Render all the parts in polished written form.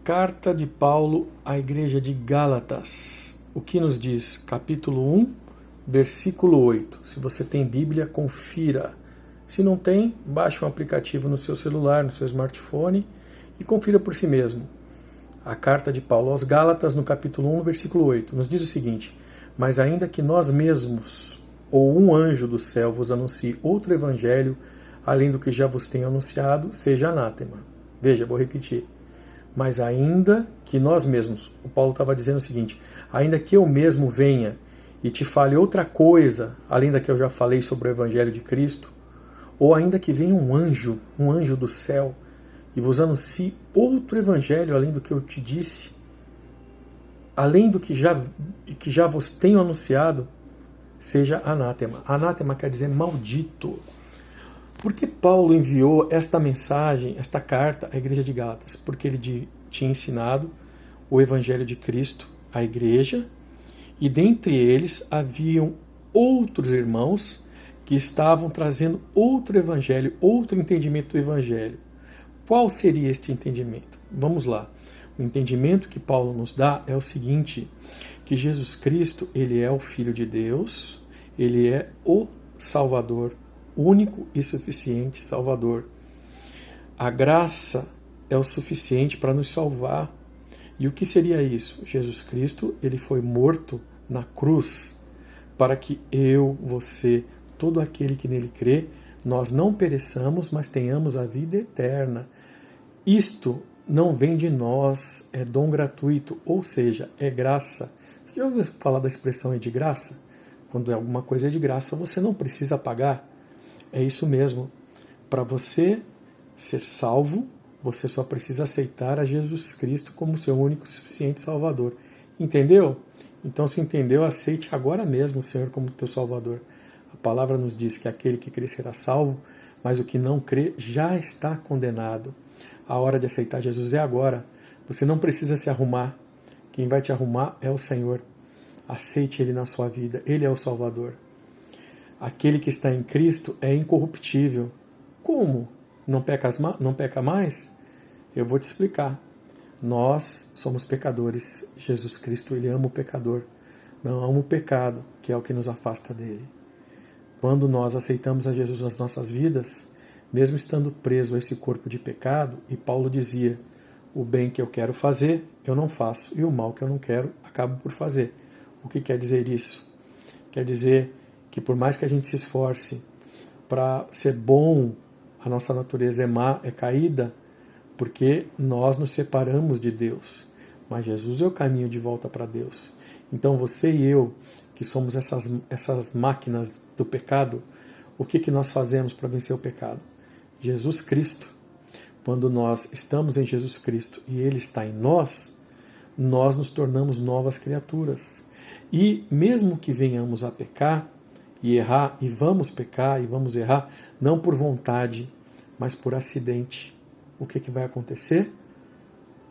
Carta de Paulo à Igreja de Gálatas. O que nos diz? Capítulo 1, versículo 8. Se você tem Bíblia, confira. Se não tem, baixe um aplicativo no seu celular, no seu smartphone e confira por si mesmo. A Carta de Paulo aos Gálatas, no capítulo 1, versículo 8, nos diz o seguinte: Mas ainda que nós mesmos, ou um anjo do céu, vos anuncie outro evangelho, além do que já vos tenho anunciado, seja anátema. Veja, vou repetir. Mas ainda que nós mesmos, o Paulo estava dizendo o seguinte: ainda que eu mesmo venha e te fale outra coisa, além da que eu já falei sobre o Evangelho de Cristo, ou ainda que venha um anjo do céu, e vos anuncie outro Evangelho, além do que eu te disse, além do que já vos tenho anunciado, seja anátema. Anátema quer dizer maldito. Por que Paulo enviou esta mensagem, esta carta à igreja de Gálatas? Porque ele tinha ensinado o Evangelho de Cristo à igreja, e dentre eles haviam outros irmãos que estavam trazendo outro Evangelho, outro entendimento do Evangelho. Qual seria este entendimento? Vamos lá. O entendimento que Paulo nos dá é o seguinte: que Jesus Cristo, ele é o Filho de Deus, ele é o Salvador, único e suficiente Salvador. A graça é o suficiente para nos salvar. E o que seria isso? Jesus Cristo, ele foi morto na cruz para que eu, você, todo aquele que nele crê, nós não pereçamos, mas tenhamos a vida eterna. Isto não vem de nós, é dom gratuito, ou seja, é graça. Você já ouviu falar da expressão é de graça? Quando alguma coisa é de graça, você não precisa pagar. É isso mesmo. Para você ser salvo, você só precisa aceitar a Jesus Cristo como seu único e suficiente Salvador. Entendeu? Então, se entendeu, aceite agora mesmo o Senhor como teu Salvador. A palavra nos diz que aquele que crê será salvo, mas o que não crê já está condenado. A hora de aceitar Jesus é agora. Você não precisa se arrumar. Quem vai te arrumar é o Senhor. Aceite Ele na sua vida. Ele é o Salvador. Aquele que está em Cristo é incorruptível. Como? Não peca mais? Eu vou te explicar. Nós somos pecadores. Jesus Cristo, ele ama o pecador. Não ama o pecado, que é o que nos afasta dele. Quando nós aceitamos a Jesus nas nossas vidas, mesmo estando preso a esse corpo de pecado, e Paulo dizia: o bem que eu quero fazer, eu não faço, e o mal que eu não quero, acabo por fazer. O que quer dizer isso? Quer dizer que por mais que a gente se esforce para ser bom, a nossa natureza é má, é caída, porque nós nos separamos de Deus. Mas Jesus é o caminho de volta para Deus. Então você e eu, que somos essas máquinas do pecado, o que nós fazemos para vencer o pecado? Jesus Cristo. Quando nós estamos em Jesus Cristo e Ele está em nós, nós nos tornamos novas criaturas. E mesmo que venhamos a pecar e errar, e vamos pecar e vamos errar, não por vontade, mas por acidente, o que vai acontecer?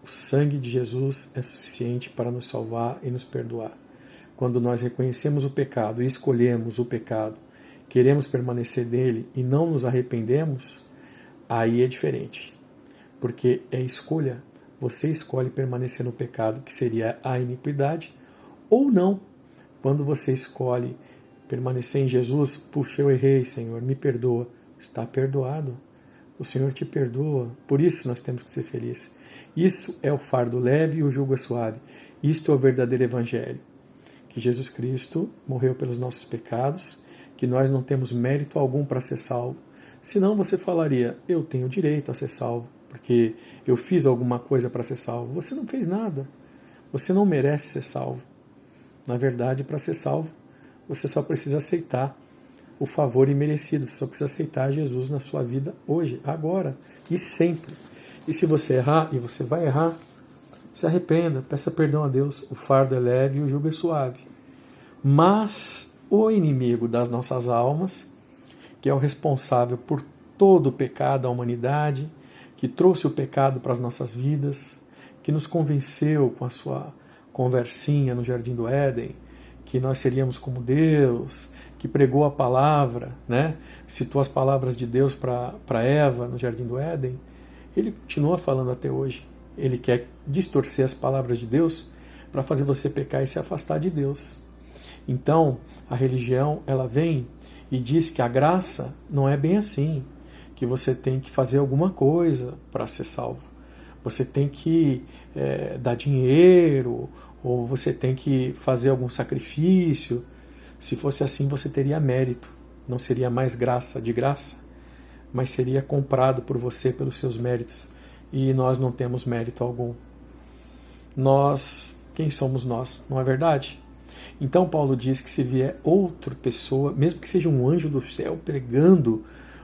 O sangue de Jesus é suficiente para nos salvar e nos perdoar. Quando nós reconhecemos o pecado e escolhemos o pecado, queremos permanecer nele e não nos arrependemos, aí é diferente. Porque é escolha. Você escolhe permanecer no pecado, que seria a iniquidade, ou não. Quando você escolhe permanecer em Jesus, puxa, eu errei, Senhor, me perdoa. Está perdoado. O Senhor te perdoa. Por isso nós temos que ser felizes. Isso é o fardo leve e o jugo é suave. Isto é o verdadeiro Evangelho. Que Jesus Cristo morreu pelos nossos pecados, que nós não temos mérito algum para ser salvo. Senão você falaria: eu tenho direito a ser salvo, porque eu fiz alguma coisa para ser salvo. Você não fez nada. Você não merece ser salvo. Na verdade, para ser salvo, você só precisa aceitar o favor imerecido. Você só precisa aceitar Jesus na sua vida hoje, agora e sempre. E se você errar, e você vai errar, se arrependa, peça perdão a Deus. O fardo é leve e o jugo é suave. Mas o inimigo das nossas almas, que é o responsável por todo o pecado da humanidade, que trouxe o pecado para as nossas vidas, que nos convenceu com a sua conversinha no Jardim do Éden, que nós seríamos como Deus, que pregou a palavra, né? Citou as palavras de Deus para Eva no Jardim do Éden, ele continua falando até hoje. Ele quer distorcer as palavras de Deus para fazer você pecar e se afastar de Deus. Então, a religião, ela vem e diz que a graça não é bem assim, que você tem que fazer alguma coisa para ser salvo. Você tem que dar dinheiro, ou você tem que fazer algum sacrifício. Se fosse assim, você teria mérito. Não seria mais graça de graça, mas seria comprado por você pelos seus méritos. E nós não temos mérito algum. Quem somos nós? Não é verdade? Então Paulo diz que se vier outra pessoa, mesmo que seja um anjo do céu pregando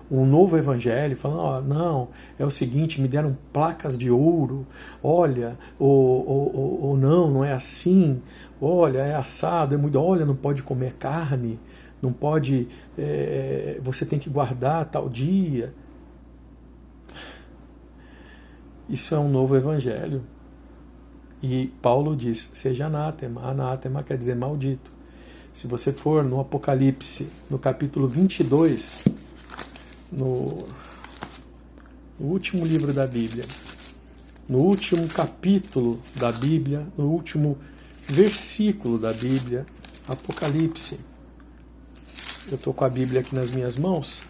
um novo evangelho, falando, não, é o seguinte, me deram placas de ouro, olha, ou não é assim, olha, é assado, olha, não pode comer carne, não pode, você tem que guardar tal dia. Isso é um novo evangelho. E Paulo diz, seja anátema. Anátema quer dizer maldito. Se você for no Apocalipse, no capítulo 22, no último livro da Bíblia, no último capítulo da Bíblia, no último versículo da Bíblia, Apocalipse. Eu estou com a Bíblia aqui nas minhas mãos,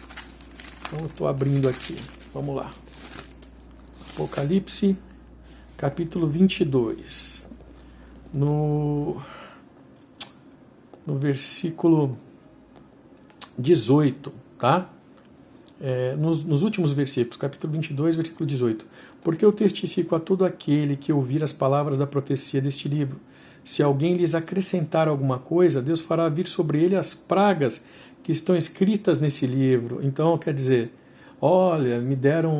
então eu estou abrindo aqui. Vamos lá. Apocalipse, capítulo 22, no versículo 18, tá? Nos últimos versículos, capítulo 22, versículo 18. Porque eu testifico a todo aquele que ouvir as palavras da profecia deste livro. Se alguém lhes acrescentar alguma coisa, Deus fará vir sobre ele as pragas que estão escritas nesse livro. Então, quer dizer, olha, me deram,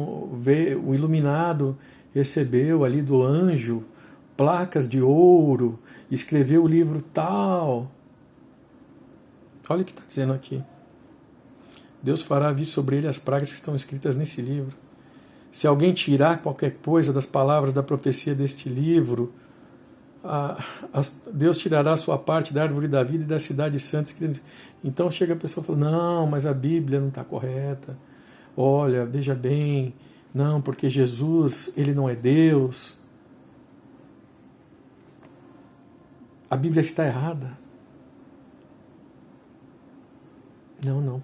o iluminado recebeu ali do anjo placas de ouro, escreveu o livro tal. Olha o que está dizendo aqui. Deus fará vir sobre ele as pragas que estão escritas nesse livro. Se alguém tirar qualquer coisa das palavras da profecia deste livro, Deus tirará a sua parte da árvore da vida e da cidade santa. Então chega a pessoa e fala, não, mas a Bíblia não está correta. Olha, veja bem, não, porque Jesus, ele não é Deus. A Bíblia está errada. Não.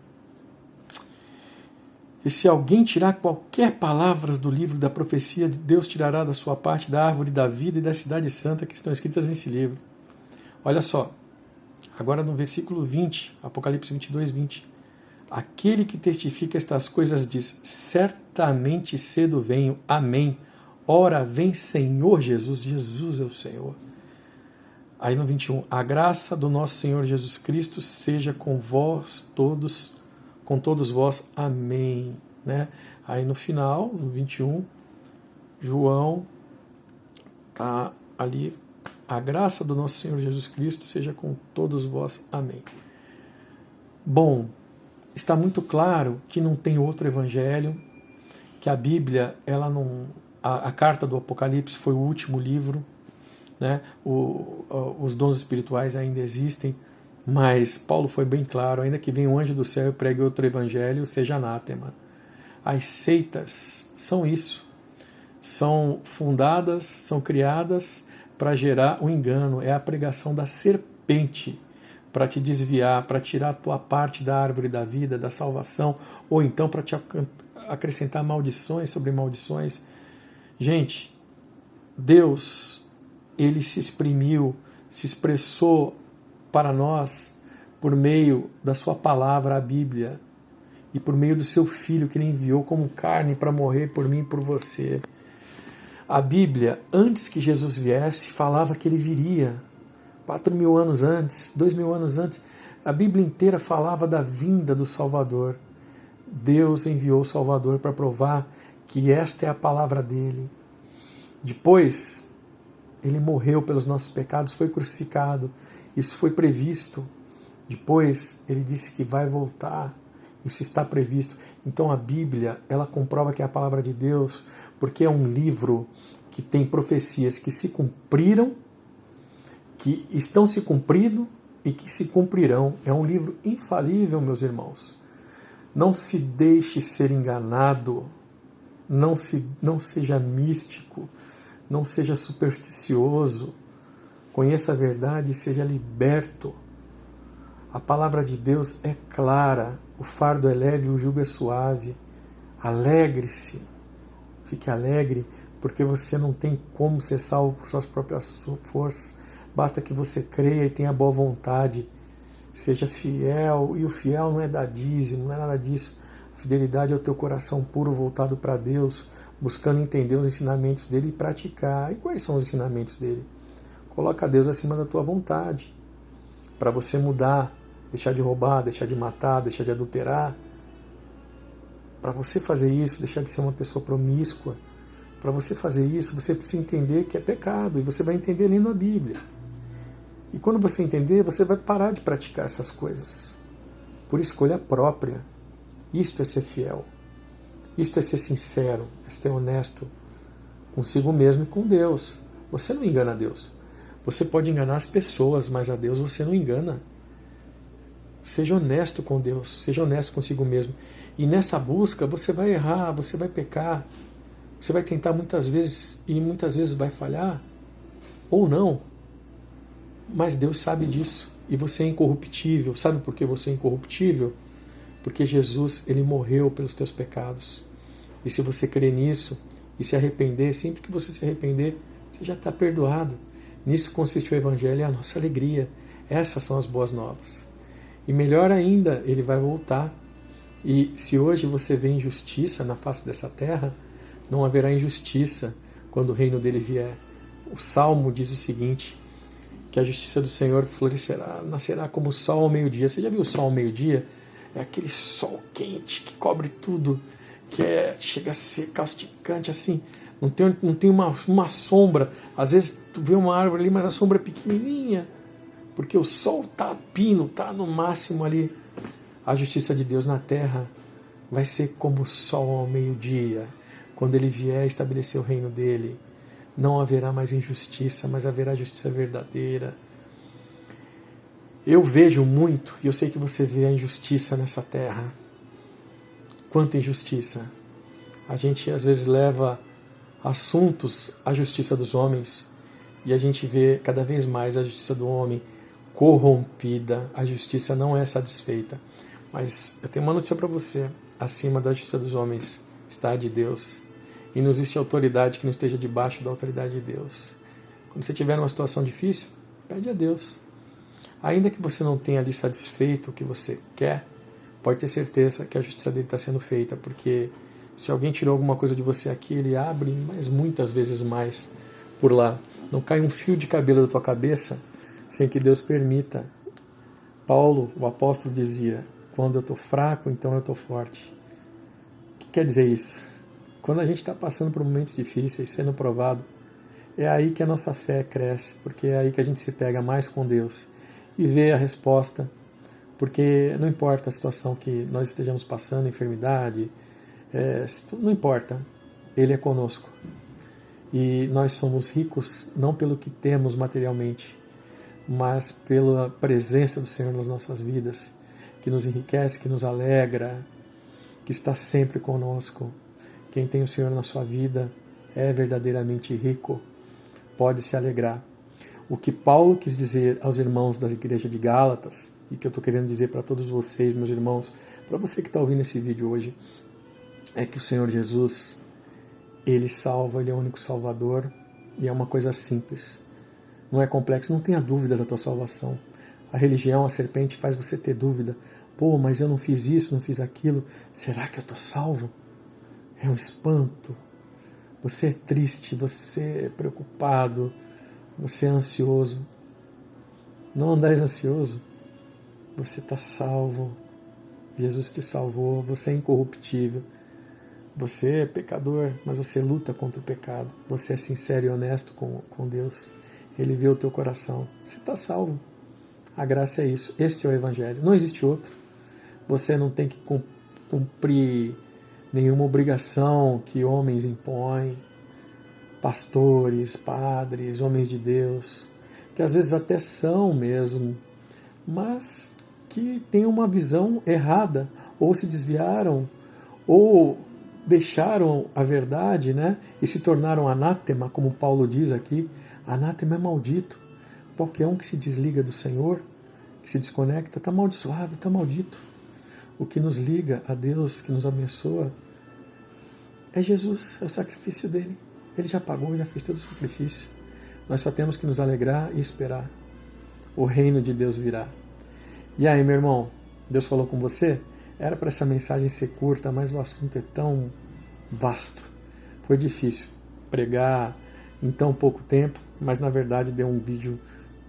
E se alguém tirar qualquer palavra do livro da profecia, Deus tirará da sua parte da árvore da vida e da cidade santa que estão escritas nesse livro. Olha só, agora no versículo 20, Apocalipse 22, 20. Aquele que testifica estas coisas diz, certamente cedo venho, amém. Ora vem Senhor Jesus, Jesus é o Senhor. Aí no 21, a graça do nosso Senhor Jesus Cristo seja com vós todos, com todos vós, amém. Né? Aí no final, no 21, João está ali, a graça do nosso Senhor Jesus Cristo seja com todos vós, amém. Bom, está muito claro que não tem outro evangelho, que a Bíblia, ela não, a carta do Apocalipse foi o último livro, né? Os dons espirituais ainda existem, mas Paulo foi bem claro, ainda que venha um anjo do céu e pregue outro evangelho, seja anátema. As seitas são isso, são fundadas, são criadas para gerar um engano, é a pregação da serpente, para te desviar, para tirar a tua parte da árvore da vida, da salvação, ou então para te acrescentar maldições sobre maldições. Gente, Deus, ele se expressou para nós por meio da sua palavra, a Bíblia, e por meio do seu Filho que ele enviou como carne para morrer por mim e por você. A Bíblia, antes que Jesus viesse, falava que ele viria. 4.000 anos antes, 2.000 anos antes, a Bíblia inteira falava da vinda do Salvador. Deus enviou o Salvador para provar que esta é a palavra dele. Depois, ele morreu pelos nossos pecados, foi crucificado. Isso foi previsto. Depois, ele disse que vai voltar. Isso está previsto. Então, a Bíblia, ela comprova que é a palavra de Deus, porque é um livro que tem profecias que se cumpriram, que estão se cumprindo e que se cumprirão. É um livro infalível, meus irmãos. Não se deixe ser enganado, não seja místico, Não seja supersticioso. Conheça a verdade e seja liberto. A palavra de Deus é clara. O fardo é leve e o jugo é suave. Alegre-se. Fique alegre, porque você não tem como ser salvo por suas próprias forças. Basta que você creia e tenha boa vontade. Seja fiel. E o fiel não é dar dízimo, não é nada disso. A fidelidade é o teu coração puro voltado para Deus, buscando entender os ensinamentos dele e praticar. E quais são os ensinamentos dele? Coloca Deus acima da tua vontade. Para você mudar, deixar de roubar, deixar de matar, deixar de adulterar. Para você fazer isso, deixar de ser uma pessoa promíscua. Para você fazer isso, você precisa entender que é pecado. E você vai entender lendo a Bíblia. E quando você entender, você vai parar de praticar essas coisas. Por escolha própria. Isto é ser fiel. Isto é ser sincero. É ser honesto consigo mesmo e com Deus. Você não engana Deus. Você pode enganar as pessoas, mas a Deus você não engana. Seja honesto com Deus. Seja honesto consigo mesmo. E nessa busca você vai errar, você vai pecar. Você vai tentar muitas vezes e muitas vezes vai falhar. Ou não. Mas Deus sabe disso. E você é incorruptível. Sabe por que você é incorruptível? Porque Jesus, ele morreu pelos teus pecados. E se você crer nisso e se arrepender, sempre que você se arrepender, você já está perdoado. Nisso consiste o Evangelho e a nossa alegria. Essas são as boas novas. E melhor ainda, ele vai voltar. E se hoje você vê injustiça na face dessa terra, não haverá injustiça quando o reino dele vier. O Salmo diz o seguinte, que a justiça do Senhor florescerá, nascerá como o sol ao meio-dia. Você já viu o sol ao meio-dia? É aquele sol quente que cobre tudo, que chega a ser causticante assim. Não tem uma sombra. Às vezes tu vê uma árvore ali, mas a sombra é pequenininha, porque o sol está a pino, está no máximo ali. A justiça de Deus na terra vai ser como o sol ao meio-dia. Quando ele vier estabelecer o reino dele, não haverá mais injustiça, mas haverá justiça verdadeira. Eu vejo muito, e eu sei que você vê a injustiça nessa terra. Quanta injustiça. A gente às vezes leva assuntos à justiça dos homens e a gente vê cada vez mais a justiça do homem corrompida. A justiça não é satisfeita. Mas eu tenho uma notícia para você. Acima da justiça dos homens está a de Deus. E não existe autoridade que não esteja debaixo da autoridade de Deus. Quando você tiver numa situação difícil, pede a Deus. Ainda que você não tenha ali satisfeito o que você quer, pode ter certeza que a justiça dele está sendo feita, porque se alguém tirou alguma coisa de você aqui, ele abre, mas muitas vezes mais por lá. Não cai um fio de cabelo da tua cabeça sem que Deus permita. Paulo, o apóstolo, dizia, quando eu estou fraco, então eu estou forte. O que quer dizer isso? Quando a gente está passando por momentos difíceis, sendo provado, é aí que a nossa fé cresce, porque é aí que a gente se pega mais com Deus e vê a resposta, porque não importa a situação que nós estejamos passando, enfermidade, não importa, Ele é conosco. E nós somos ricos não pelo que temos materialmente, mas pela presença do Senhor nas nossas vidas, que nos enriquece, que nos alegra, que está sempre conosco. Quem tem o Senhor na sua vida é verdadeiramente rico, pode se alegrar. O que Paulo quis dizer aos irmãos da igreja de Gálatas, e que eu estou querendo dizer para todos vocês, meus irmãos, para você que está ouvindo esse vídeo hoje, é que o Senhor Jesus, Ele salva, Ele é o único Salvador, e é uma coisa simples. Não é complexo, não tenha dúvida da tua salvação. A religião, a serpente, faz você ter dúvida. Pô, mas eu não fiz isso, não fiz aquilo. Será que eu estou salvo? É um espanto. Você é triste, você é preocupado, você é ansioso. Não andares ansioso. Você está salvo. Jesus te salvou. Você é incorruptível. Você é pecador, mas você luta contra o pecado. Você é sincero e honesto com Deus. Ele vê o teu coração. Você está salvo. A graça é isso. Este é o Evangelho. Não existe outro. Você não tem que cumprir nenhuma obrigação que homens impõem. Pastores, padres, homens de Deus, que às vezes até são mesmo, mas que têm uma visão errada, ou se desviaram, ou deixaram a verdade, né, e se tornaram anátema, como Paulo diz aqui. Anátema é maldito. Qualquer um que se desliga do Senhor, que se desconecta, está amaldiçoado, está maldito. O que nos liga a Deus, que nos abençoa, é Jesus, é o sacrifício dele. Ele já pagou, já fez todo o sacrifício. Nós só temos que nos alegrar e esperar. O reino de Deus virá. E aí, meu irmão, Deus falou com você? Era para essa mensagem ser curta, mas o assunto é tão vasto. Foi difícil pregar em tão pouco tempo, mas na verdade deu um vídeo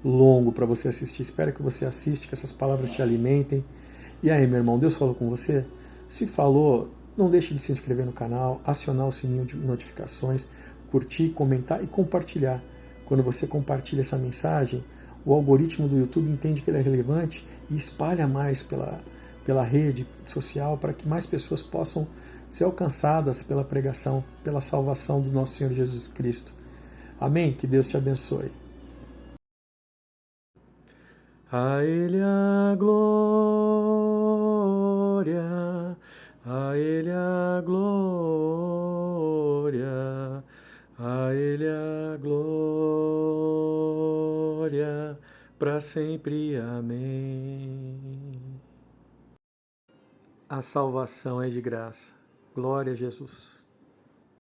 longo para você assistir. Espero que você assista, que essas palavras te alimentem. E aí, meu irmão, Deus falou com você? Se falou, não deixe de se inscrever no canal, acionar o sininho de notificações, curtir, comentar e compartilhar. Quando você compartilha essa mensagem, o algoritmo do YouTube entende que ela é relevante e espalha mais pela rede social para que mais pessoas possam ser alcançadas pela pregação, pela salvação do nosso Senhor Jesus Cristo. Amém? Que Deus te abençoe. A Ele a glória, a Ele a glória, a Ele a glória, para sempre. Amém. A salvação é de graça. Glória a Jesus.